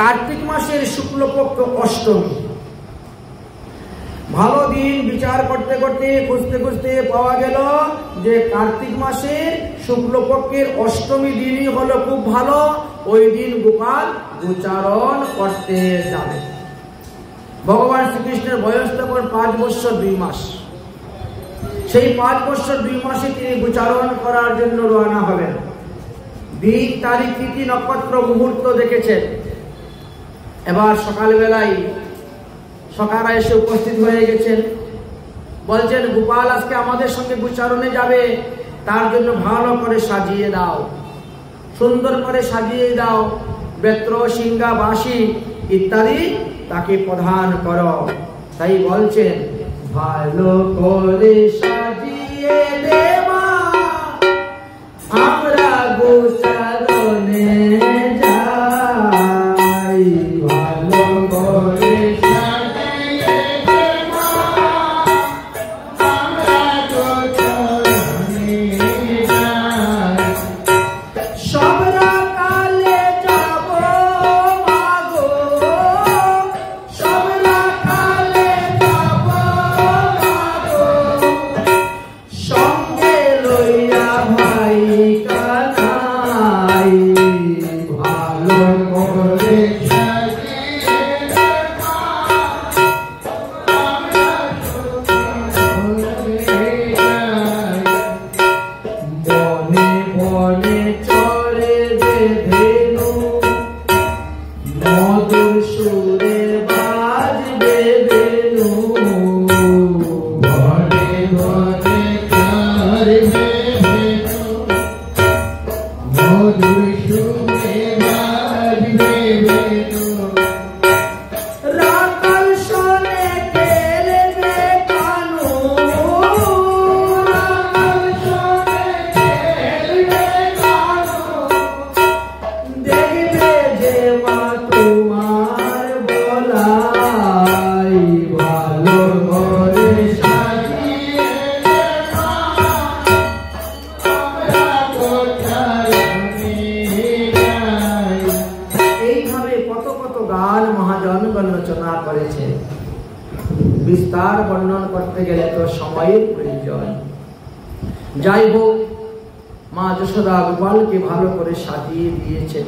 কার্তিক মাসের শুক্লপক্ষ অষ্টমী। ভালো দিন বিচার করতে করতে খুঁজতে খুঁজতে পাওয়া গেল যে কার্তিক মাসের শুক্লপক্ষের অষ্টমী দিনই হলো খুব ভালো। ওই দিন গোপাল গোচারণ করতে যাবে। ভগবান শ্রীকৃষ্ণের বয়স তখন 5 বছর 2 মাস। সেই 5 বছর 2 মাসে তিনি গোচারণ করার জন্য রওনা হবেন। দিন তারিখ তিথি নক্ষত্র মুহূর্ত দেখেছেন। এবার সকালবেলায় সকালে এসে উপস্থিত হয়ে গেছেন। বলছেন, গোপাল আজকে আমাদের সঙ্গে গোচারণে যাবে, তার জন্য ভালো করে সাজিয়ে দাও, সুন্দর করে সাজিয়ে দাও, বেত্র সিংহা বাঁশি ইত্যাদি তাকে প্রদান করো। তাই বলছেন, ভালো করে সাজিয়ে দেবা আমরা গোচারণে যাই, ভালো করে সাজিয়ে দেবা আমরা গোচারণে যাই। সবরা কালে যাব মাগো, সবরা কালে যাব মাগো, সঙ্গে লইয়া ভাই কানাই, ভালো করে সাজিয়ে দেবা আমরা গোচারণে যাই। বনে বনে চড়ে বেঁধেনু, মধুর সুরে বাজবে বেনু, বনে বনে চড়ে বেঁধেনু, মধুর সুরে বাজবে বেনু, রাখাল শোনে খেলবে কানু, রাখাল শোনে খেলবে কানু, দেখবে যে মা তোমার বলাই, ভালো করে সাজিয়ে দেবা আমরা গোচারণে যাই। এইভাবে কত কত গান মহাজনগণ রচনা করেছে। বিস্তার বর্ণন করতে গেলে তো সময়ের প্রয়োজন। যাই হোক, মা যশোদা গোপালকে ভালো করে সাজিয়ে দিয়েছেন।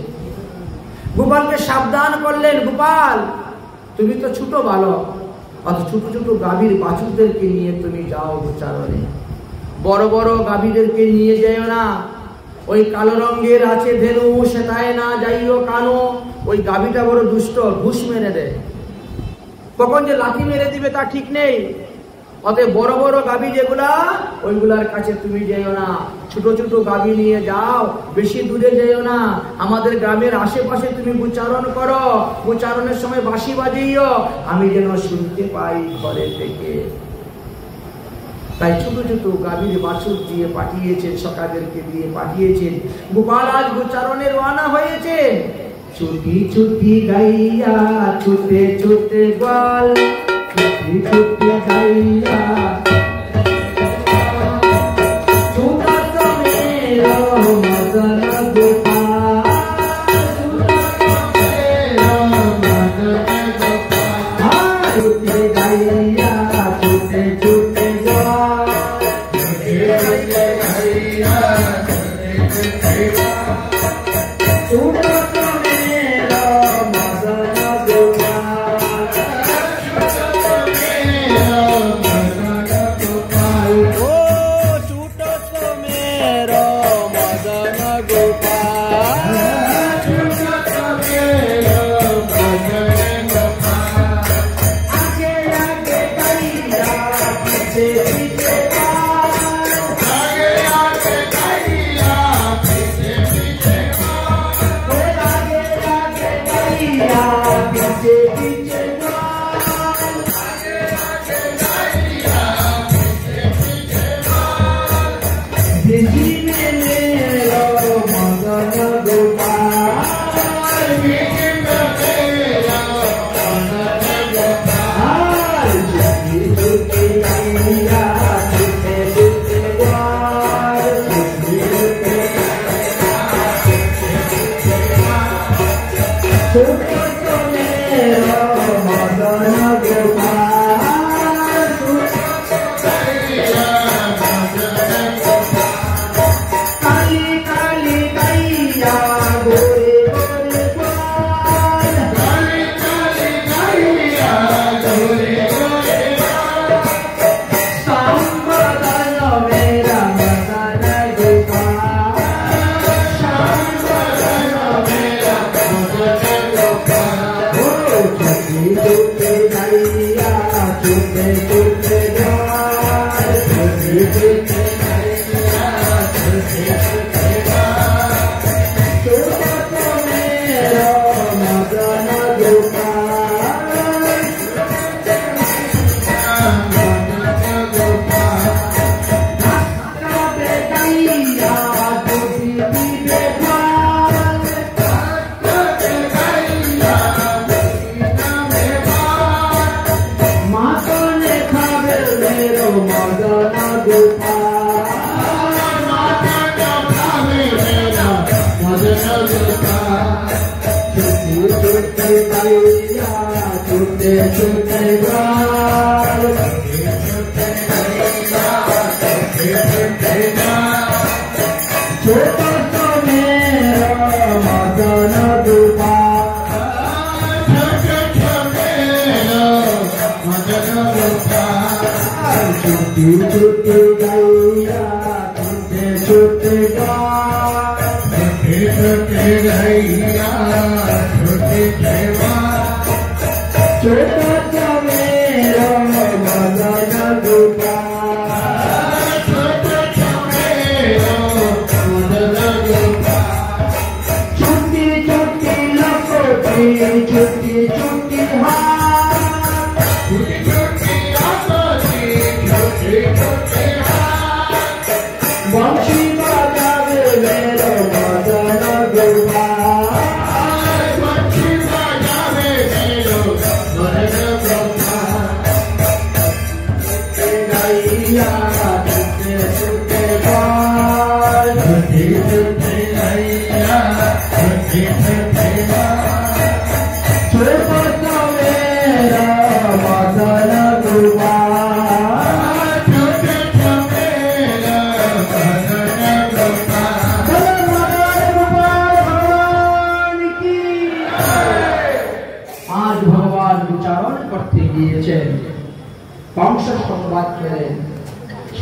গোপালকে সাবধান করলেন, গোপাল তুমি তো ছোট বালক, অত ছোট ছোট গাভীর বাছুরদেরকে নিয়ে তুমি যাও গোচারণে, বড় বড় গাভীদেরকে নিয়ে যাও না। ওই কালো রঙের আছে ধেনু, সেটাই না যাইও কানো। ওই গাভীটা বড় দুষ্ট, ঘুষ মেরে দেয়, কখন যে লাঠি মেরে দিবে তা ঠিক নেই। অতএব বড় বড় গাভী যেগুলা, ওইগুলার কাছে তুমি যেও না। ছোট ছোট গাভী নিয়ে যাও, বেশি দূরে যেও না। আমাদের গ্রামের আশেপাশে তুমি গোচারণ করো, গোচারণের সময় বাঁশি বাজিও, আমি যেন শুনতে পাই ঘরে থেকে। তাই ছোট ছোট গাভীর বাছুর দিয়ে পাঠিয়েছেন, সকাদেরকে দিয়ে পাঠিয়েছেন। গোপাল আজ গোচারণে রওনা হয়েছে। ছুটি ছুটি গাইয়া ছুটে ছুটে গোপাল, ছুটি ছুটি গাইয়া ছুটত মেরো মদন গোপাল, ছুটত মেরো মদন গোপাল, ছুটি গাইয়া ছুটে ছুটে গোপাল, ছুটি গাইয়া ছুটে ছুটে গোপাল, Thank you.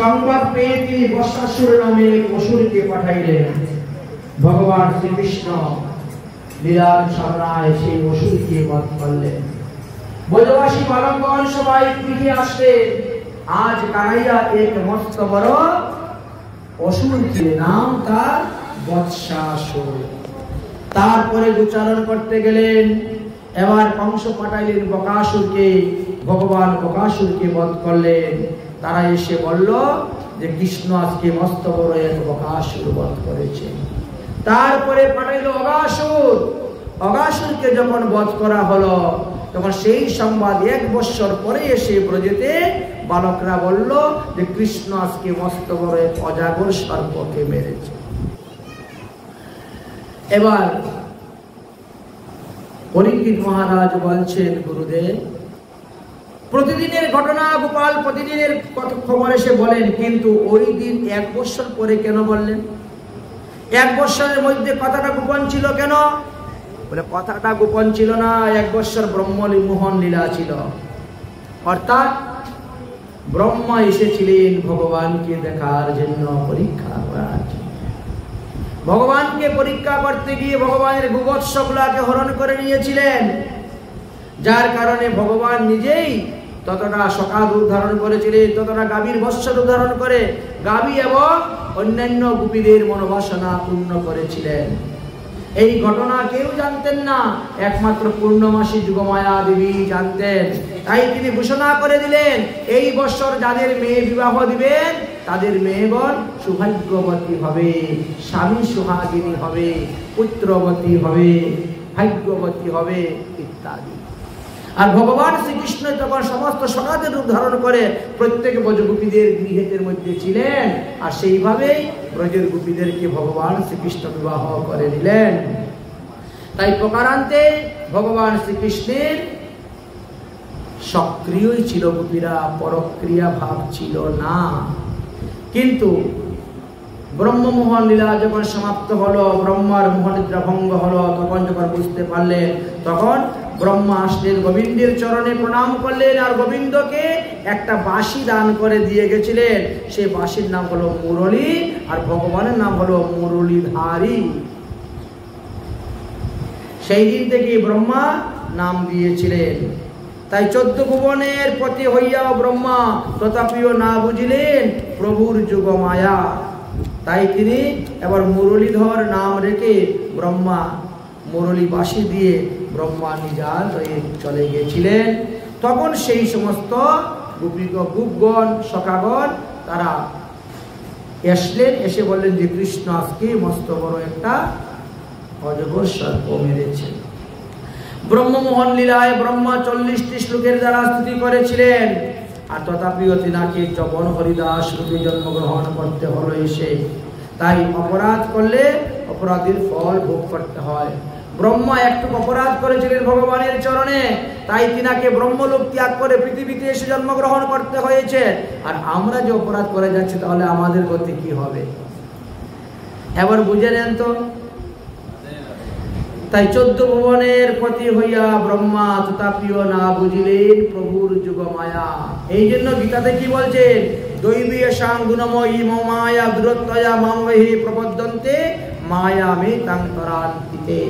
সংবাদ পেয়ে তিনি বৎসাসুর নামে অসুরকে পাঠাইলেন। ভগবান শ্রীকৃষ্ণ লীলার সামনায় সেই অসুরকে বধ করলেন। ব্রজবাসী বালকগণ সবাই পিঠে আসলে আজ কানাইয়া এক মস্ত বড় অসুর ছিল, নাম তার বৎসাসুর। তারপরে উচ্চারণ করতে গেলেন, এবার কংস পাঠাইলেন বকাসুরকে। ভগবান বকাসুরকে বধ করলেন। তারা এসে বলল যে কৃষ্ণ আজকে মস্ত বড় এক বকাসুর বধ করেছে। তারপরে পাঠাইল অগাসুর। অগাসুরকে যখন বধ করা হলো তখন সেই সংবাদ 1 বৎসর পরে এসে ব্রজেতে বালকরা বলল যে কৃষ্ণ আজকে মস্ত বড় এক অজাগর সর্পকে মেরেছে। এবার পরীক্ষিত মহারাজ বলছেন, গুরুদেব প্রতিদিনের ঘটনা গোপাল প্রতিদিনের খবর এসে বলেন, কিন্তু ওই দিন 1 বৎসর পরে কেন বললেন? 1 বৎসরের মধ্যে কথাটা গোপন ছিল কেন? বলে কথাটা গোপন ছিল না, 1 বৎসর ব্রহ্মমোহন লীলা ছিল। অর্থাৎ ব্রহ্মা এসেছিলেন ভগবানকে দেখার জন্য, পরীক্ষা করার জন্য। ভগবানকে পরীক্ষা করতে গিয়ে ভগবানের গোবৎসগুলাকে হরণ করে নিয়েছিলেন, যার কারণে ভগবান নিজেই ততটা সকাল রূপ ধারণ করেছিলেন, ততটা গাভীর বৎস রূপ ধারণ করে গাভী এবং অন্যান্য গোপীদের মনোবাসনা পূর্ণ করেছিলেন। এই ঘটনা কেউ জানতেন না, একমাত্র পূর্ণমাসী যুগমায়া দেবী জানতেন। তাই তিনি ঘোষণা করে দিলেন, এই বৎসর যাদের মেয়ে বিবাহ দিবেন তাদের মেয়েগণ সৌভাগ্যবতী হবে, স্বামী সুহাগিনী হবে, পুত্রবতী হবে, ভাগ্যবতী হবে ইত্যাদি। আর ভগবান শ্রীকৃষ্ণ তখন সমস্ত সকাদের রূপ ধারণ করে প্রত্যেক ব্রজগোপীদের গৃহের মধ্যে ছিলেন, আর সেইভাবেই ব্রজের গোপীদেরকে ভগবান শ্রীকৃষ্ণ বিবাহ করে নিলেন। তাই প্রকারান্তে ভগবান শ্রীকৃষ্ণের সক্রিয়ই ছিল গোপীরা, পরক্রিয়া ভাব ছিল না। কিন্তু ব্রহ্মমোহন লীলা যখন সমাপ্ত হলো, ব্রহ্মার মোহনিদ্রা ভঙ্গ হলো, তখন যখন বুঝতে পারলেন, তখন ব্রহ্মা আসলেন, গোবিন্দের চরণে প্রণাম করলেন, আর গোবিন্দকে একটা বাঁশি দান করে দিয়ে গেছিলেন। সেই বাঁশির নাম হলো মুরলী, আর ভগবানের নাম হলো মুরলীধারী। সেই দিন থেকে ব্রহ্মা নাম দিয়েছিলেন। তাই 14 ভুবনের পতি হইয়াও ব্রহ্মা তথাপিও না বুঝিলেন প্রভুর যুগ মায়া। তাই তিনি এবার মুরলীধর নাম রেখে ব্রহ্মা মুরলী বাঁশি দিয়ে ব্রহ্মা নিজার হয়ে চলে গিয়েছিলেন। তখন সেই সমস্ত গোপগণ সখাগণ তারা আসলেন, এসে বললেন যে কৃষ্ণ আজকে মস্ত বড় একটা অজগর সর্প মেরেছেন। ব্রহ্মমোহন লীলায় ব্রহ্মা 40টি শ্লোকের দ্বারা স্তুতি করেছিলেন, আর তথাপিও তিনাকে বন হরিদাস রূপে জন্মগ্রহণ করতে হলো এসে। তাই অপরাধ করলে অপরাধের ফল ভোগ করতে হয়। ব্রহ্মা একটু অপরাধ করেছিলেন ভগবানের চরণে, তাই তিনাকে ব্রহ্মলোক ত্যাগ করে পৃথিবীতে এসে জন্মগ্রহণ করতে হয়েছে। আর আমরা যে অপরাধ করে যাচ্ছি, তাহলে আমাদের গতি কি হবে? এবার বুঝে নেন তো। তাই 14 ভুবনের পতি হইয়া ব্রহ্মা তথাপিও না বুঝিলেন প্রভুর যুগ মায়া। এই জন্য গীতাতে কি বলছেন? দৈবীয়সাং গুণময়ী মায়া দূরত্বয়া মামহি প্রপদ্যন্তে মায়া মে তাং তরান্তিতে।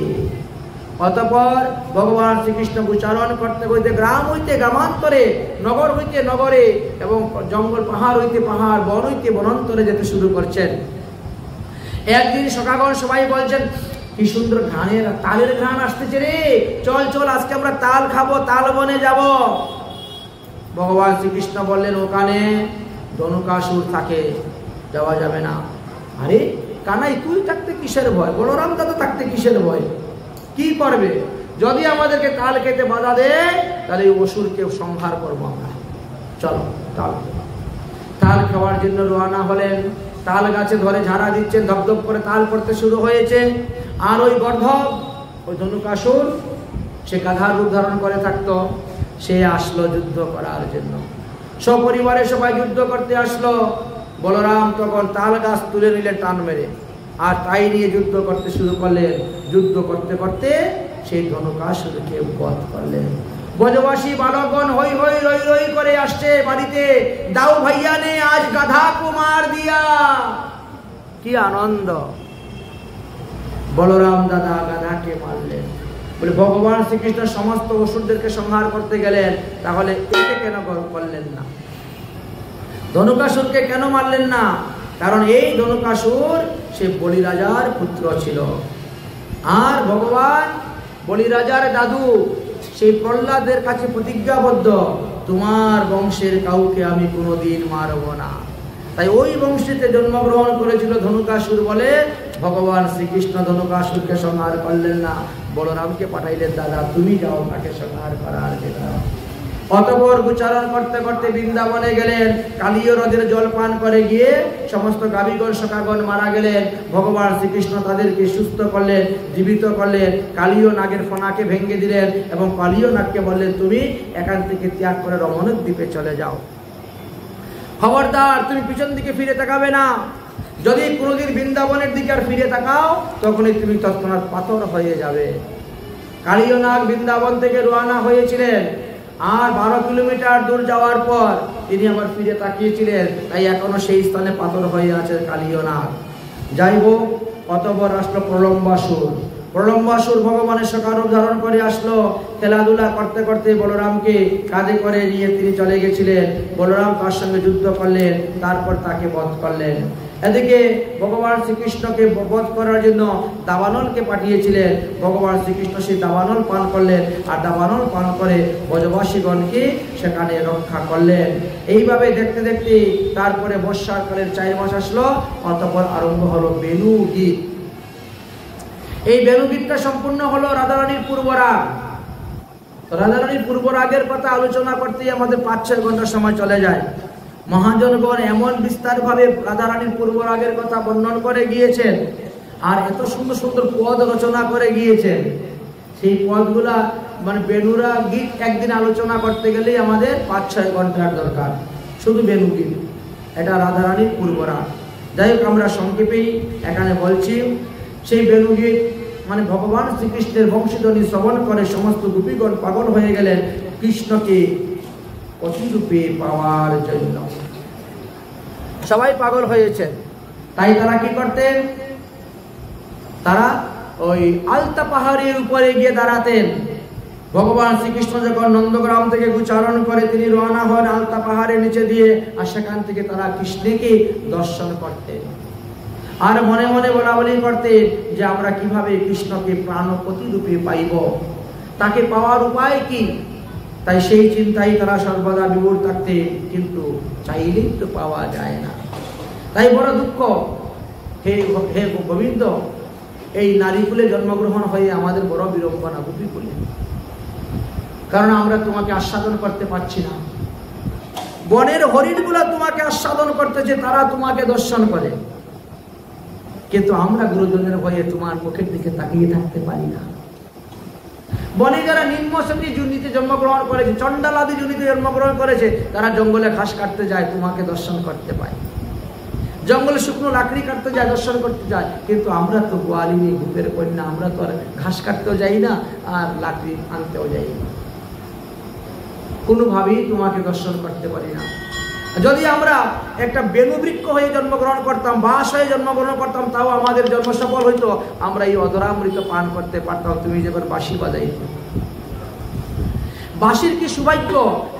অতঃপর ভগবান শ্রীকৃষ্ণ উচ্চারণ করতে করতে গ্রাম হইতে গ্রামান্তরে, নগর হইতে নগরে, এবং জঙ্গল পাহাড় হইতে পাহাড়, বন হইতে বনান্তরে যেতে শুরু করছেন। একদিন সখাগণ সবাই বলছেন, কি সুন্দর ঘ্রাণের তালের ঘ্রাণ আসতেছে রে, চল চল আজকে আমরা তাল খাবো, তাল বনে যাব। ভগবান শ্রীকৃষ্ণ বললেন, ওখানে ধনুকাসুর থাকে, যাওয়া যাবে না। আরে কানাই, তুই থাকতে কিসের ভয়? বলরাম দাদা থাকতে কিসের ভয়? কি করবে? যদি আমাদেরকে তাল খেতে বাধা দেয়, তাহলে এই অসুরকে সংহার করবো আমরা। চলো তাল খাওয়ার জন্য রওনা হলেন। তাল গাছে ধরে ঝাড়া দিচ্ছেন, ধপধপ করে তাল পড়তে শুরু হয়েছে। আর ওই গর্ধব, ওই ধনুকাসুর, সে গাধার রূপ ধারণ করে থাকতো, সে আসলো যুদ্ধ করার জন্য। সপরিবারে সবাই যুদ্ধ করতে আসলো। বলরাম তখন তাল গাছ তুলে নিলেন টান মেরে, আর তাই নিয়ে যুদ্ধ করতে শুরু করলেন। যুদ্ধ করতে করতে সেই ধনুকাসুরকে বধ করলেন। ব্রজবাসী বালকগণ হই হই রই রই করে আসছে বাড়িতে, দাও ভাইয়া নে আজ গাধা কুমার দিয়া। কি আনন্দ! বলরাম দাদা গাধাকে মারলেন। বলে ভগবান শ্রীকৃষ্ণ সমস্ত অসুরদেরকে সংহার করতে গেলেন, তাহলে একে কেন করলেন না? ধনুকাসুরকে কেন মারলেন না? কারণ এই ধনুকাসুর সে বলিরাজার পুত্র ছিল। আর ভগবান বলিরাজার দাদু সেই প্রহ্লাদের কাছে প্রতিজ্ঞাবদ্ধ, তোমার বংশের কাউকে আমি কোনোদিন মারব না। তাই ওই বংশীতে জন্মগ্রহণ করেছিল ধনুকাসুর বলে ভগবান শ্রীকৃষ্ণ ধনুকাসুরকে সংহার করলেন না, বলরামকে পাঠাইলেন, দাদা তুমি যাও তাকে সংহার করার জন্য। অতঃপর উচ্চারণ করতে করতে বৃন্দাবনে গেলেন। কালীয় হ্রদের জল পান করে গিয়ে সমস্ত গাভীগণ সখাগণ মারা গেলেন। ভগবান শ্রীকৃষ্ণ তাদেরকে সুস্থ করলেন, জীবিত করলেন। কালীয় নাগের ফণাকে ভেঙে দিলেন এবং কালীয় নাগকে বললেন, তুমি এখান থেকে ত্যাগ করে রমণক দ্বীপে চলে যাও। খবরদার, তুমি পিছন দিকে ফিরে তাকাবে না। যদি কোনোদিন বৃন্দাবনের দিকে আর ফিরে তাকাও, তখনই তুমি তৎক্ষণাৎ পাথর হয়ে যাবে। কালীয় নাগ বৃন্দাবন থেকে রওনা হয়েছিলেন, আর 12 কিলোমিটার দূর যাওয়ার পর তিনি আবার ফিরে তাকিয়েছিলেন, তাই এখনো সেই স্থানে পাথর হয়ে আছে কালীয় নাগ। যাই হোক, অতঃপর আসলো প্রলম্বাসুর। প্রলম্বাসুর ভগবানের সখা রূপ ধারণ করে আসলো। খেলাধুলা করতে করতে বলরামকে কাঁধে করে নিয়ে তিনি চলে গেছিলেন। বলরাম তার সঙ্গে যুদ্ধ করলেন, তারপর তাকে বধ করলেন। এদিকে ভগবান শ্রীকৃষ্ণকে বধ করার জন্য দাবানলকে পাঠিয়েছিলেন। ভগবান শ্রীকৃষ্ণ সেই দাবানল পান করলেন, আর দাবানল পান করে ব্রজবাসীগণকে সেখানে রক্ষা করলেন। এইভাবে দেখতে দেখতে তারপরে বর্ষাকালের 4 মাস আসলো। অতঃপর আরম্ভ হলো বেনু গীত। এই বেনু গীতটা সম্পূর্ণ হলো রাধারানীর পূর্বরাগ। রাধারানীর পূর্বরাগের কথা আলোচনা করতেই আমাদের 5-6 ঘন্টা সময় চলে যায়। মহাজনগণ এমন বিস্তারভাবে রাধারানীর পূর্বরাগের কথা বর্ণন করে গিয়েছেন, আর এত সুন্দর সুন্দর পদ রচনা করে গিয়েছেন, সেই পদগুলা মানে বেনুরা গীত একদিন আলোচনা করতে গেলেই আমাদের 5-6 ঘন্টার দরকার, শুধু বেনু গীত। এটা রাধারানীর পূর্বরা। যাই হোক, আমরা সংক্ষেপেই এখানে বলছি, সেই বেনু গীত মানে ভগবান শ্রীকৃষ্ণের বংশীধ্বনি শ্রবণ করে সমস্ত গোপীগণ পাগল হয়ে গেলেন কৃষ্ণকে অতিরূপে পাওয়ার জন্য। সবাই পাগল হয়েছে, তাই তারা কি করতেন, তারা ওই আলতা পাহাড়ের উপরে গিয়ে দাঁড়াতেন। ভগবান শ্রীকৃষ্ণ যখন নন্দগ্রাম থেকে গোচারণ করে তিনি রওনা হন আলতা পাহাড়ের নিচে দিয়ে, আর সেখান থেকে তারা কৃষ্ণকে দর্শন করতেন আর মনে মনে বলা বলি করতেন যে আমরা কিভাবে কৃষ্ণকে প্রাণপতি রূপে পাইব, তাকে পাওয়ার উপায় কি। তাই সেই চিন্তায় তারা সর্বদা বিভোর থাকতেন, কিন্তু চাইলেই তো পাওয়া যায় না। তাই বড় দুঃখ, হে হে গোবিন্দ, এই নারীকুলে জন্মগ্রহণ হয়ে আমাদের বড় বিড়ম্বনা গোপীকুলে, কারণ আমরা তোমাকে আস্বাদন করতে পারছি না। বনের হরিণগুলা তোমাকে আস্বাদন করতেছে, তারা তোমাকে দর্শন করে, কিন্তু আমরা গুরুজনের ভয়ে তোমার মুখের দিকে তাকিয়ে থাকতে পারি না। বনে যারা নিম্নশ্রেণী জুনিতে জন্মগ্রহণ করেছে, চণ্ডালাদি জুনিতে জন্মগ্রহণ করেছে, তারা জঙ্গলে ঘাস কাটতে যায়, তোমাকে দর্শন করতে পায়। জঙ্গলে শুকনো লাকড়ি কাটতে যায়, দর্শন করতে যায়, কিন্তু আমরা তো গোয়ালিনী গোপের কন্যা, আমরা তো আর ঘাস কাটতেও যাই না আর লাকড়ি আনতেও যাই না, কোনোভাবেই তোমাকে দর্শন করতে পারি না। যদি আমরা একটা বেনুবৃক্ষ হয়ে জন্মগ্রহণ করতাম, বাস হয়ে জন্মগ্রহণ করতাম, তাও আমাদের জন্ম সফল হইতো, আমরা এই অধরামৃত পান করতে পারতাম। তুমি যেবার বাঁশি বাজাইত, বাঁশির কি সৌভাগ্য,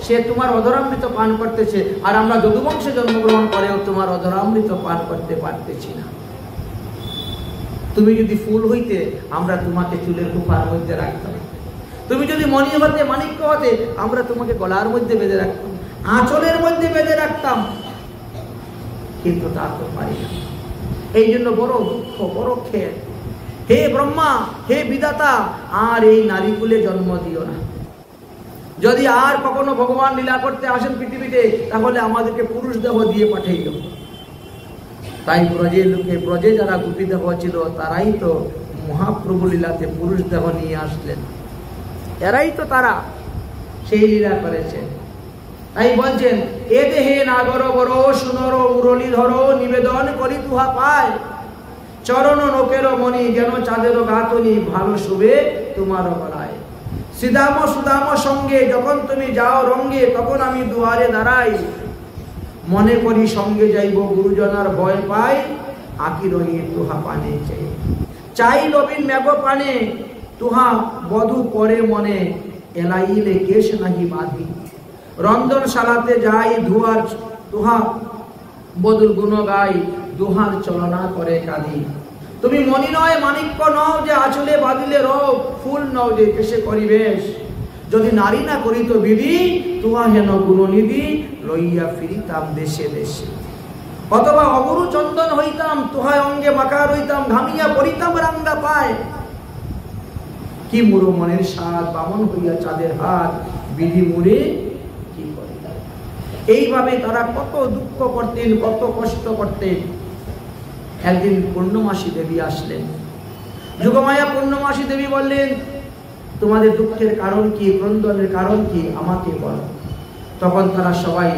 সে তোমার অধরামৃত পান করতেছে, আর আমরা যদুবংশে জন্মগ্রহণ করেও তোমার অধরামৃত পান করতে পারতেছি না। তুমি যদি ফুল হইতে, আমরা তোমাকে চুলের কুপার মধ্যে রাখতাম। তুমি যদি মণি হতে, মাণিক্য হতে, আমরা তোমাকে গলার মধ্যে বেঁধে রাখতাম, আঁচলের মধ্যে বেঁধে রাখতাম, কিন্তু তা তো পারি না। এই জন্য বড় দুঃখ, বড় খেদ। হে ব্রহ্মা, হে বিধাতা, আর এই নারীকুলে জন্ম দিও না। যদি আর কখনো ভগবান লীলা করতে আসেন পৃথিবীতে, তাহলে আমাদেরকে পুরুষ দেহ দিয়ে পাঠিয়ে দেব। তাই ব্রজের লোকে, ব্রজে যারা গোপী দেহ ছিল, তারাই তো মহাপ্রভু লীলাতে পুরুষ দেহ নিয়ে আসলেন, এরাই তো তারা সেই লীলা করেছেন। তাই বলছেন, এ দেহে নাগর বড় সুনর মুরলীধর, নিবেদন করি তুহা পায়, চরণ নোকের মণি যেন চাঁদের গাতনি, ভালো শুবে তোমার গলায়। শ্রীদাম সুদাম সঙ্গে যখন তুমি যাও রঙ্গে, তখন আমি দুয়ারে দাঁড়াই, মনে করি সঙ্গে যাইব গুরুজনার ভয় পাই, আকি রহি তুহা পানে চাই। চাই রবিন মেঘ পানে, তুহা বধু করে মনে, এলাইলে কেশ নাহি বাঁধি। রন্ধনশালাতে যাই ধুয়ার, তুহা বধুর গুণ গাই, দুহার চলনা করে কাঁদি। তুমি মণি নয় মাণিক্য নও, যে আঁচলে বাঁধিলে রব, ফুল নও যে কেশে করিবেশ। যদি নারী না করিত বিধি, তুহা হেন গুণনিধি, লইয়া ফিরিতাম দেশে দেশে। অথবা অগুরু চন্দন হইতাম, তুহায় অঙ্গে মাখা রইতাম, ঘামিয়া পড়িতাম রাঙ্গা পায়। কি মুরো মনের স্বাদ, বামন হইয়া চাঁদের হাত, বিধি মুড়ে কি করিতাম। এইভাবে তারা কত দুঃখ করতেন, কত কষ্ট করতেন। একদিন পূর্ণমাসী দেবী আসলেন, যুগমায়া পূর্ণমাসী দেবী বললেন, তোমাদের দুঃখের কারণ কি, ক্রন্দনের কারণ কি, আমাকে বলো। তখন তারা সবাই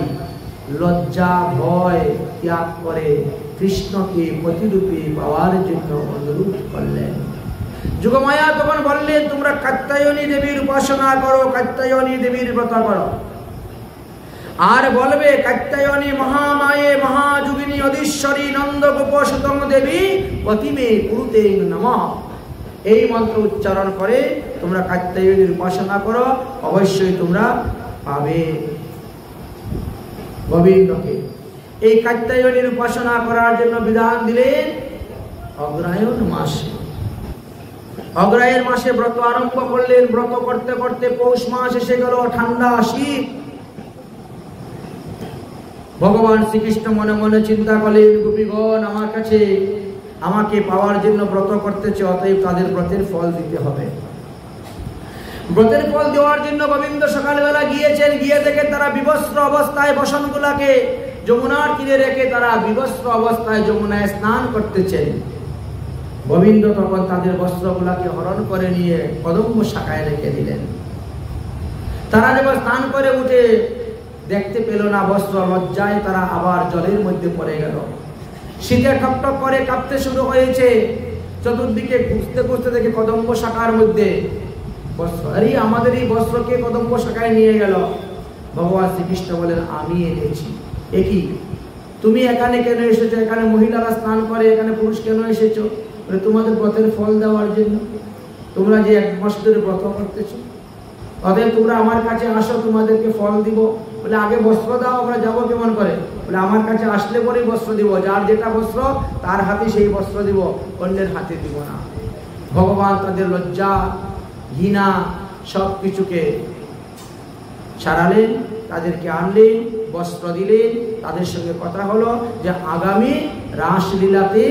লজ্জা ভয় ত্যাগ করে কৃষ্ণকে প্রতিরূপে পাওয়ার জন্য অনুরোধ করলেন। যুগমায়া তখন বললেন, তোমরা কাত্যায়নী দেবীর উপাসনা করো, কাত্যায়নী দেবীর ব্রত করো, আর বলবে কাত্যায়নী মহামায়ে মহাযোগিনী অধীশ্বরী নন্দ গোপসুতম দেবী পতিমে কুরুতে নমঃ। এই মন্ত্র উচ্চারণ করে তোমরা কাত্যায়নীর উপাসনা করো, অবশ্যই তোমরা পাবে গোবিন্দকে। এই কাত্যায়নীর উপাসনা করার জন্য বিধান দিলেন অগ্রায়ণ মাসে। অগ্রায়ণ মাসে ব্রত আরম্ভ করলেন। ব্রত করতে করতে পৌষ মাস এসে গেল, ঠান্ডা শীত। ভগবান শ্রীকৃষ্ণ মনে মনে চিন্তা করলেন, গোপীগণ আমার কাছে আমাকে পাওয়ার জন্য ব্রত করতেছে, অতএব তাদের ব্রতের ফল দিতে হবে। ব্রতের ফল দেওয়ার জন্য গোবিন্দ সকালবেলা গিয়েছেন। গিয়ে দেখেন তারা বিবস্ত্র অবস্থায় বসনগুলাকে যমুনার তীরে রেখে তারা বিবস্ত্র অবস্থায় যমুনায় স্নান করতেছেন। গোবিন্দ তখন তাদের বস্ত্রগুলাকে হরণ করে নিয়ে কদম্ব শাখায় রেখে দিলেন। তারা যখন স্নান করে উঠে দেখতে পেল না বস্ত্র, লজ্জায় তারা আবার জলের মধ্যে পড়ে গেল। শীতে ঠকঠক করে কাঁপতে শুরু হয়েছে। চতুর্দিকে খুঁজতে খুঁজতে দেখে কদম্ব শাখার মধ্যে বস্ত্র। আরে আমাদের এই বস্ত্রকে কদম্ব শাখায় নিয়ে গেল। ভগবান শ্রীকৃষ্ণ বলেন, আমি এনেছি। একই তুমি এখানে কেন এসেছো? এখানে মহিলারা স্নান করে, এখানে পুরুষ কেন এসেছো? বলে তোমাদের ব্রতের ফল দেওয়ার জন্য। তোমরা যে 1 মাস ধরে ব্রত করতেছো, অতএব তোমরা আমার কাছে আসো, তোমাদেরকে ফল দিব। বলে আগে বস্ত্র দাও, আমরা যাবো কেমন করে? বলে আমার কাছে আসলে পরেই বস্ত্র দিব। যার যেটা বস্ত্র তার হাতে সেই বস্ত্র দিব, অন্যের হাতে দিব না। ভগবান তাদের লজ্জা, ঘৃণা সব কিছুকে সারালেন, তাদেরকে আনলেন, বস্ত্র দিলেন। তাদের সঙ্গে কথা হলো যে আগামী রাসলীলাতে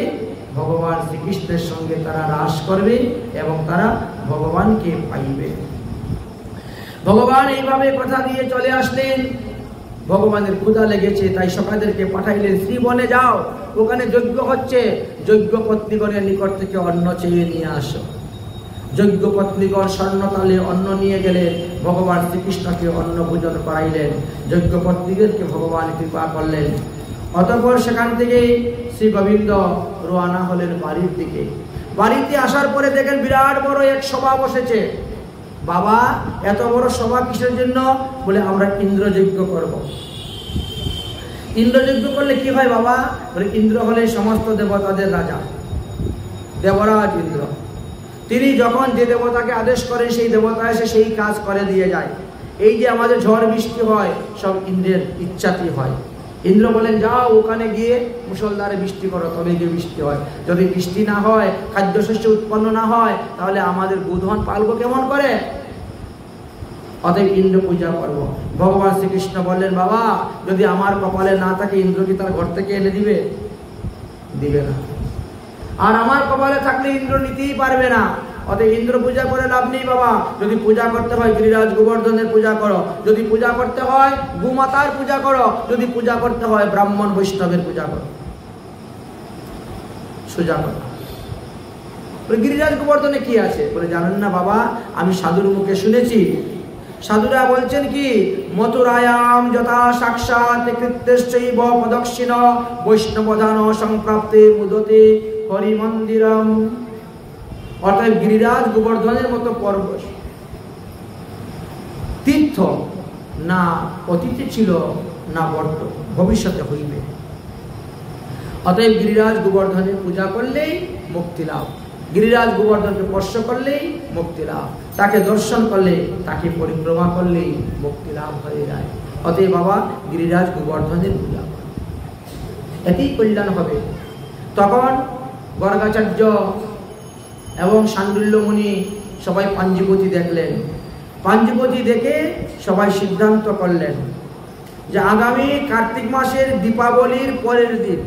ভগবান শ্রীকৃষ্ণের সঙ্গে তারা রাস করবে এবং তারা ভগবানকে পাইবে। ভগবান এইভাবে কথা দিয়ে চলে আসলেন। ভগবানের ক্ষুধা লেগেছে, তাই সখাদেরকে পাঠাইলেন, শ্রীবনে যাও, ওখানে যজ্ঞ হচ্ছে, যজ্ঞ পত্নীগণের নিকট থেকে অন্ন চেয়ে নিয়ে আসো। যজ্ঞ পত্নীগণ স্বর্ণতালে অন্ন নিয়ে গেলে ভগবান শ্রীকৃষ্ণকে অন্ন ভোজন করাইলেন। যজ্ঞ পত্নীদেরকে ভগবান কৃপা করলেন। অতঃপর সেখান থেকে শ্রী গোবিন্দ রওনা হলেন বাড়ির দিকে। বাড়িতে আসার পরে দেখেন বিরাট বড় এক সভা বসেছে। বাবা, এত বড় সভা কিসের জন্য? বলে আমরা ইন্দ্রযজ্ঞ করব। ইন্দ্রযজ্ঞ করলে কি হয় বাবা? বলে ইন্দ্র হলে সমস্ত দেবতাদের রাজা, দেবরাজ ইন্দ্র। তিনি যখন যে দেবতাকে আদেশ করেন সেই দেবতা এসে সেই কাজ করে দিয়ে যায়। এই যে আমাদের ঝড় বৃষ্টি হয় সব ইন্দ্রের ইচ্ছাতেই হয়। ইন্দ্র বলেন যাও ওখানে গিয়ে মুষলধারে বৃষ্টি করো, তবে গিয়ে বৃষ্টি হয়। যদি বৃষ্টি না হয়, খাদ্যশস্য উৎপন্ন না হয়, তাহলে আমাদের গোধন পালবো কেমন করে? অতএব ইন্দ্র পূজা করব। ভগবান শ্রীকৃষ্ণ বললেন, বাবা যদি আমার কপালে না থাকে, ইন্দ্র কি তার ঘর থেকে এনে দিবে? দিবে না। আর আমার কপালে থাকলে ইন্দ্র নিতেই পারবে না। অতএব ইন্দ্র পূজা করে লাভ নেই বাবা। যদি পূজা করতে হয় গিরিরাজ গোবর্ধনের পূজা করো, যদি পূজা করতে হয় গোমাতার পূজা করো, যদি পূজা করতে হয় ব্রাহ্মণ বৈষ্ণবের পূজা করো, সোজা করো। গিরিরাজ গোবর্ধনে কি আছে? বলে জানেন না বাবা, আমি সাধুর মুখে শুনেছি, সাধুরা বলছেন কি, মথুরায়াম যথা সাক্ষাৎ কৃত্যশ্চৈব প্রদক্ষিণ বৈষ্ণবধান সংপ্রাপ্তে মুদতে হরি মন্দিরম। অর্থাৎ গিরিরাজ গোবর্ধনের মতো পর্বত তীর্থ না অতীতে ছিল, না ভবিষ্যতে হইবে। অতএব গিরিরাজ গোবর্ধনের পূজা করলেই মুক্তি লাভ, গিরিরাজ গোবর্ধনকে স্পর্শ করলেই মুক্তি লাভ, তাকে দর্শন করলে, তাকে পরিক্রমা করলেই মুক্তি লাভ হয়ে যায়। অতএব বাবা গিরিরাজ গোবর্ধনের পূজা করে, এতেই কল্যাণ হবে। তখন গর্গাচার্য এবং শাণ্ডুল্য মুনি সবাই পাঞ্জিপতি দেখলেন। পাঞ্জিপতি দেখে সবাই সিদ্ধান্ত করলেন যে আগামী কার্তিক মাসের দীপাবলির পরের দিন,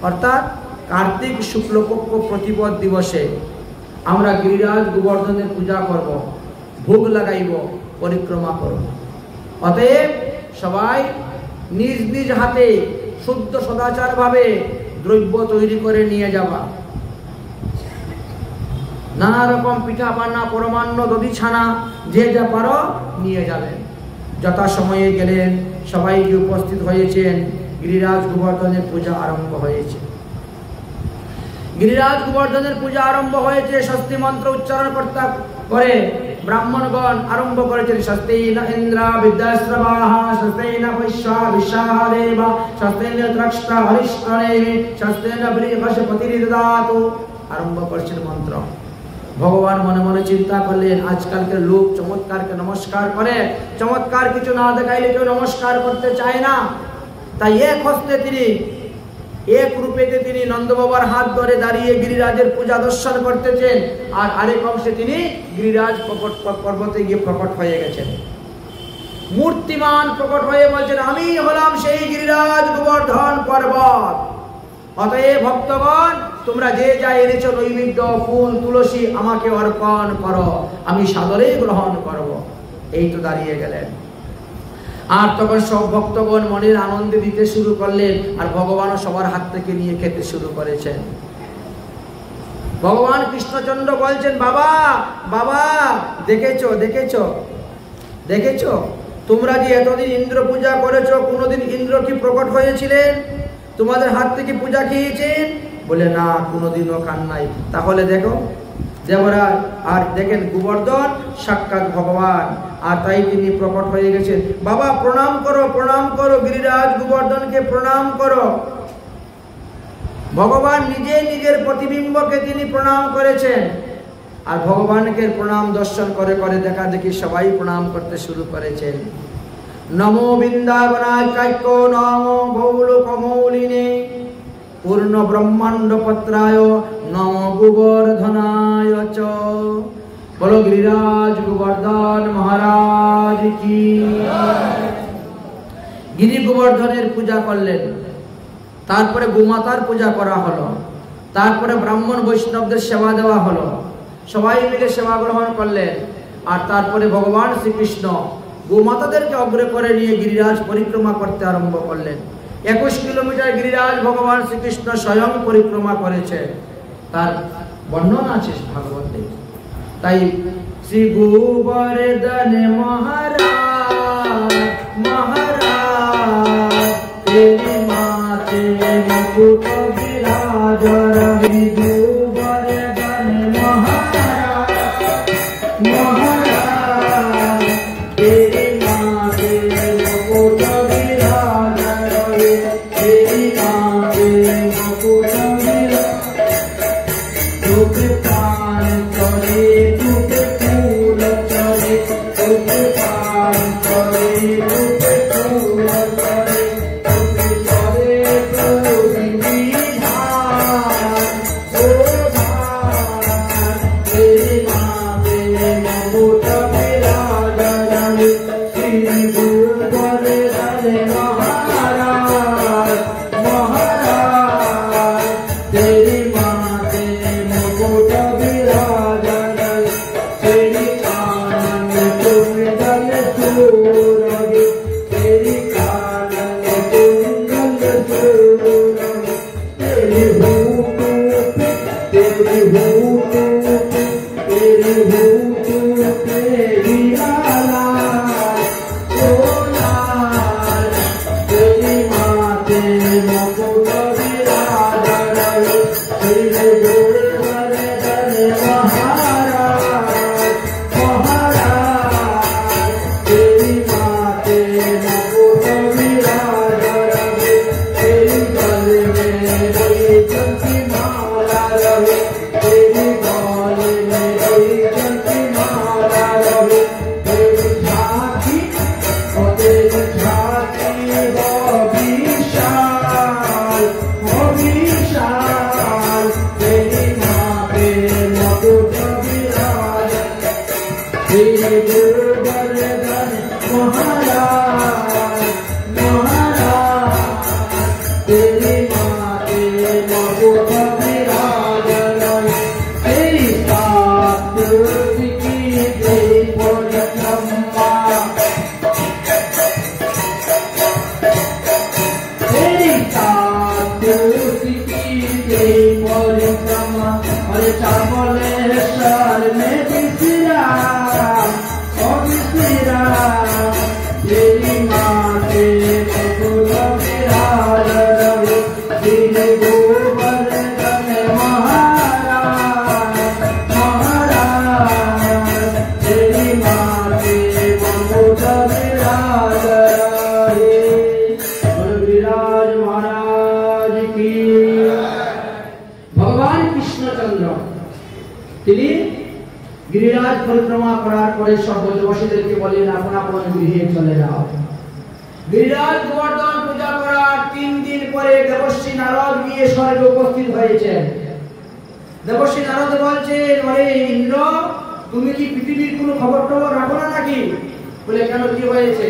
অর্থাৎ কার্তিক শুক্লপক্ষ প্রতিপদ দিবসে আমরা গিরিরাজ গোবর্ধনের পূজা করব, ভোগ লাগাইব, পরিক্রমা করব। অতএব সবাই নিজ নিজ হাতে শুদ্ধ সদাচার ভাবে দ্রব্য তৈরি করে নিয়ে যাবা। নানা রকম পিঠা পান্না, পরমান্ন, দধি ছানা, যে যা পারো নিয়ে যাবেন। যথা সময়ে গেলেন, সবাই উপস্থিত হয়েছেন, গিরিরাজ গোবর্ধনের পূজা আরম্ভ হয়েছে। গিরিরাজ গোবর্ধনের পূজা আরম্ভ হয়েছে। স্বস্তি মন্ত্র উচ্চারণ করতে করে ব্রাহ্মণগণ আরম্ভ করেছেন। স্বস্তিন ইন্দ্র বিদ্যাশ্রবাহ, স্বস্তিন বৈশ্যা বিশাদেব, স্বস্তিন দ্রষ্টা হরিষ্ঠনেমি, স্বস্তিন বৃহস্পতির দদাতু। আরম্ভ করছেন মন্ত্র। ভগবান মনে মনে চিন্তা করলেন, আজকালকার লোক চমৎকারকে নমস্কার করে, চমৎকার কিছু না দেখাইলে কেউ নমস্কার করতে চায় না। তাই এক হস্তে তিনি, এক রূপেতে তিনি নন্দ বাবার হাত ধরে দাঁড়িয়ে গিরিরাজের পূজা দর্শন করতেছেন, আর আরেক অংশে তিনি গিরিরাজ পর্বতে গিয়ে প্রকট হয়ে গেছেন। মূর্তিমান প্রকট হয়ে বলছেন, আমি হলাম সেই গিরিরাজ গোবর্ধন পর্বত। অতএব ভক্তগণ, তোমরা যে যা এনেছ নৈবেদ্য, ফুল, তুলসী আমাকে অর্পণ করো, আমি সাদরে গ্রহণ করব। এই তো দাঁড়িয়ে গেলেন। আর তখন সব ভক্তগণ মনের আনন্দে দিতে শুরু করলেন, আর ভগবানও সবার হাত থেকে নিয়ে খেতে শুরু করেছেন। ভগবান কৃষ্ণচন্দ্র বলছেন, বাবা বাবা, দেখেছো দেখেছো দেখেছো, তোমরা যে এতদিন ইন্দ্র পূজা করেছো, কোনোদিন ইন্দ্র কি প্রকট হয়েছিলেন? তোমাদের হাত থেকে পূজা খেয়েছেন? বলে না, কোনোদিনও খান নাই। তাহলে দেখো দেবরাজ, আর দেখেন গোবর্ধন সাক্ষাৎ ভগবান, আর তাই তিনি প্রকট হয়ে গেছেন। বাবা প্রণাম করো, প্রণাম করো, গিরিরাজ গোবর্ধনকে প্রণাম করো। ভগবান নিজে নিজের প্রতিবিম্বকে তিনি প্রণাম করেছেন, আর ভগবানকে প্রণাম দর্শন করে করে দেখা দেখি সবাই প্রণাম করতে শুরু করেছেন। নমো বৃন্দাবনায় কাক্য, নমো গৌলকমৌলিনে, পূর্ণ ব্রহ্মাণ্ড পত্রায়, নমো গোবর্ধনায় চ। বলো গিরিরাজ গোবর্ধন মহারাজ কি। গিরি গোবর্ধনের পূজা করলেন, তারপরে গোমাতার পূজা করা হলো, তারপরে ব্রাহ্মণ বৈষ্ণবদের সেবা দেওয়া হলো, সবাই মিলে সেবা গ্রহণ করলেন। আর তারপরে ভগবান শ্রীকৃষ্ণ গোমাতাদেরকে অগ্রে করে নিয়ে গিরিরাজ পরিক্রমা করতে আরম্ভ করলেন। 21 কিলোমিটার গিরিরাজ ভগবান শ্রীকৃষ্ণ স্বয়ং পরিক্রমা করেছে, তার বর্ণনা আছে ভাগবতে। তাই শ্রী গোবর্ধন মহারাজ মহারাজ, তেরি মাতে মুকুট বিরাজ রবি। গোবর্ধন মহারাজ মহারাজ, তেরি মাতে মুকুট বিরাজ রবি, তেরি মাতে মুকুট বিরাজ। তোকে প্রাণ করে, তোকে ফুল চলে, তোকে প্রাণ করে, তোকে ফুল চলে, তোকে চলে প্রতিবিধান ও ভান। তেরি মাতে মুকুট বিরাজ রবি, শ্রী গোবর্ধন মহারাজ মহারাজ, তেরি মাতে মুকুট বিরাজ রবি, তেরি কানন কুণ্ডল চূড়ি, তেরি কানন কুণ্ডল চূড়ি, তেরি হুট তেরি হুট তেরি হুট তেরি লাল ও লাল। তেরি মাতে মুকুট বিরাজ রবি, শ্রী গোবর্ধন মহারাজ মহারাজ, তেরি মাতে মুকুট বিরাজ রবি, তেরি গলে में रही चंकी माला रवि, तेरी गले में रही चंकी माला रवि, तेरी झांकी ओ तेरी झांकी हो विशाल हो विशाल। तेरी माते मुकुट विराज, तेरी गोवर्धन महाराज महाराज, तेरी माते मुकुट विराज रवि, तेरी सात की तेरी परिक्रमा, तेरी सात की तेरी परिक्रमा। अरे चावलेश्वर में विश्राम ओ विश्राम, तेरी माते मुकुट विराज रवि, श्री गोवर्धन महाराज महाराज, तेरी माते मुकुट विराज रवि। बोलो गिरिराज महाराज की। ভগবান কৃষ্ণচন্দ্র তিনি গিরিরাজ পরিক্রমা করার পরে সব ব্রজবাসীদেরকে বলেন, আপন আপন গৃহে চলে যাও। গিরিরাজ গোবর্ধন পূজা করার 3 দিন পরে দেবশ্রী নারদ গিয়ে স্বর্গে উপস্থিত হয়েছেন। দেবশ্রী নারদ বলছেন, আরে ইন্দ্র, তুমি কি পৃথিবীর কোনো খবর টবর রাখো না নাকি? বলে কেন, কি হয়েছে?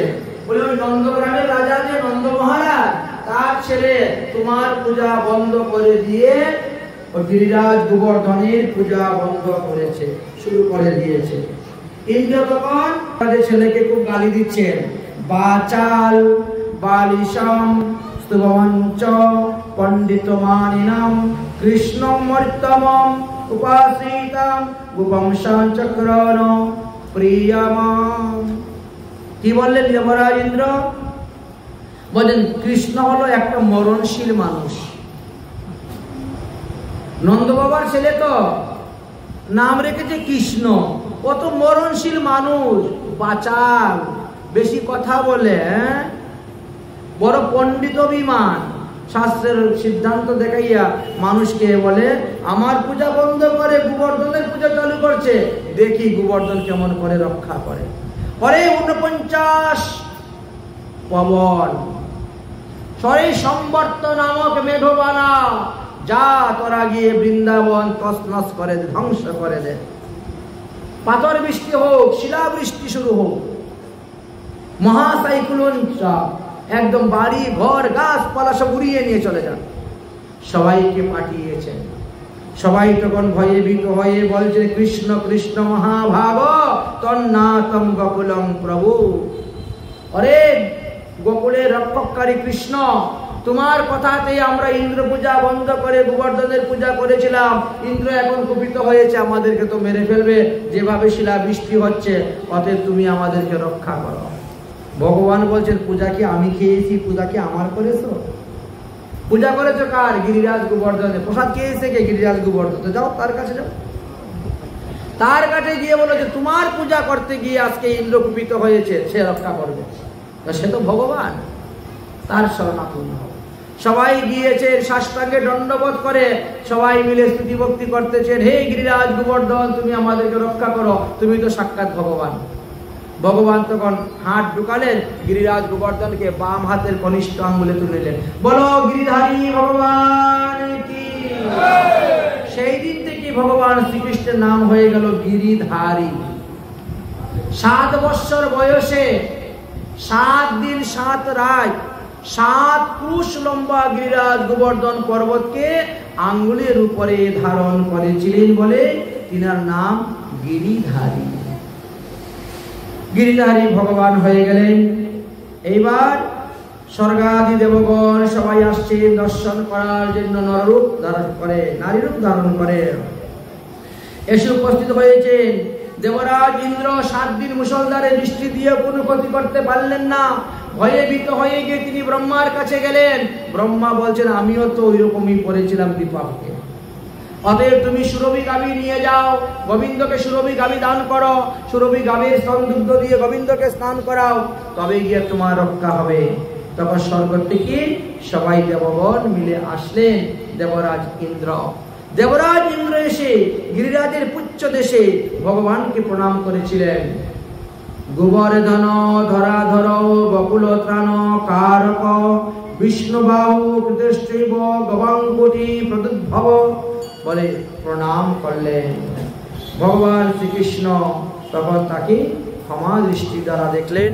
বলে ওই নন্দগ্রামের রাজা যে নন্দ মহারাজ, তার ছেলে তোমার পূজা বন্ধ করে দিয়ে ও গিরিরাজ গোবর্ধনের পূজা বন্ধ করেছে, শুরু করে দিয়েছে। ইন্দ্র তখন তাদের ছেলেকে খুব গালি দিচ্ছেন, বাচাল বালিশাম স্তবঞ্চ পণ্ডিতমানিনাম কৃষ্ণমর্তমম উপাসিতাম গোপম চক্রন প্রিয়মাম। কি বললেন যমরাজ ইন্দ্র? বলেন কৃষ্ণ হলো একটা মরণশীল মানুষ। নন্দ বাবার ছেলে তো, নাম রেখেছে কৃষ্ণ। ও তো মরণশীল মানুষ, বাচাল, বেশি কথা বলে, বড় পণ্ডিত বিমান, শাস্ত্রের সিদ্ধান্ত দেখাইয়া মানুষকে বলে আমার পূজা বন্ধ করে গোবর্ধনের পূজা চালু করছে, দেখি গোবর্ধন কেমন করে রক্ষা করে। পরে 49 পবন সরে সম্বর্ত নামক মেঘবানা, যা তোরা গিয়ে বৃন্দাবন তছনছ করে দে, ধ্বংস করে দে। পাথর বৃষ্টি হোক, শিলাবৃষ্টি শুরু হোক, মহাসাইক্লোন একদম বাড়ি ঘর গাছপালা সব উড়িয়ে নিয়ে চলে যান। সবাইকে পাঠিয়েছেন। সবাই তখন ভয়ে ভীত হয়ে বলছে কৃষ্ণ কৃষ্ণ মহাভাগ তন্নাতম গোকুলম প্রভু। অরে গোকুলের রক্ষককারী কৃষ্ণ, তোমার কথাতেই আমরা ইন্দ্র পূজা বন্ধ করে গোবর্ধনের পূজা করেছিলাম। ইন্দ্র এখন কুপিত হয়েছে, আমাদেরকে তো মেরে ফেলবে, যেভাবে শিলা বৃষ্টি হচ্ছে, অতএব তুমি আমাদেরকে রক্ষা করো। ভগবান বলছেন পূজা কি আমি খেয়েছি? পূজা কি আমার করেছো? পূজা করেছো কার? গিরিরাজ গোবর্ধনের। প্রসাদ খেয়েছে কে? গিরিরাজ গোবর্ধন। তো যাও তার কাছে যাও, তার কাছে গিয়ে বলো যে তোমার পূজা করতে গিয়ে আজকে ইন্দ্র কুপিত হয়েছে, সে রক্ষা করবে। সে তো ভগবান, তার শরণাপন্ন হবে। সবাই গিয়েছে, সাষ্টাঙ্গে দণ্ডবোধ করে সবাই মিলে স্তুতি ভক্তি করতেছেন, হে গিরিরাজ গোবর্ধন তুমি আমাদেরকে রক্ষা করো, তুমি তো সাক্ষাৎ ভগবান। ভগবান তখন হাত ঢুকালেন, গিরিরাজ গোবর্ধনকে বাম হাতের কনিষ্ঠ আঙ্গুলে তুলে নিলেন। বলো গিরিধারী ভগবান কি। সেই দিন থেকে ভগবান শ্রীকৃষ্ণের নাম হয়ে গেল গিরিধারী। 7 বৎসর বয়সে 7 দিন 7 রাত 7 ক্রুশ লম্বা গিরিরাজ গোবর্ধন পর্বতকে আঙ্গুলের উপরে ধারণ করেছিলেন বলে তিনার নাম গিরিধারী। গিরিধারী ভগবান হয়ে গেলেন। এইবার স্বর্গাদি দেবগণ সবাই আসছেন দর্শন করার জন্য। নররূপ ধারণ করে, নারী রূপ ধারণ করে এসে উপস্থিত হয়েছেন। দেবরাজ ইন্দ্র 7 দিন মুষলধারে বৃষ্টি দিয়ে কোনো ক্ষতি করতে পারলেন না। ভয়ে ভীত হয়ে গিয়ে তিনি ব্রহ্মার কাছে গেলেন। ব্রহ্মা বলছেন আমিও তো ওই রকমই পড়েছিলাম বিপাকে, অতএব তুমি সুরভি গাভী নিয়ে যাও, গোবিন্দকে সুরভি গাভী দান করো, সুরভি গাভীর স্তনদুগ্ধ দিয়ে গোবিন্দকে স্নান করাও, তবে গিয়ে তোমার রক্ষা হবে। তখন স্বর্গ থেকে সবাই দেবগণ মিলে আসলেন। দেবরাজ ইন্দ্র এসে গিরিরাজের পুচ্ছ দেশে ভগবানকে প্রণাম করেছিলেন। গোবর্ধন ধরাধর বকুল ত্রাণ কারক বিষ্ণুবাহু কৃতশ্চৈব গবাঙ্গুটি প্রদুদ্ভব বলে প্রণাম করলেন। ভগবান শ্রীকৃষ্ণ তখন তাকে ক্ষমা দৃষ্টি দ্বারা দেখলেন।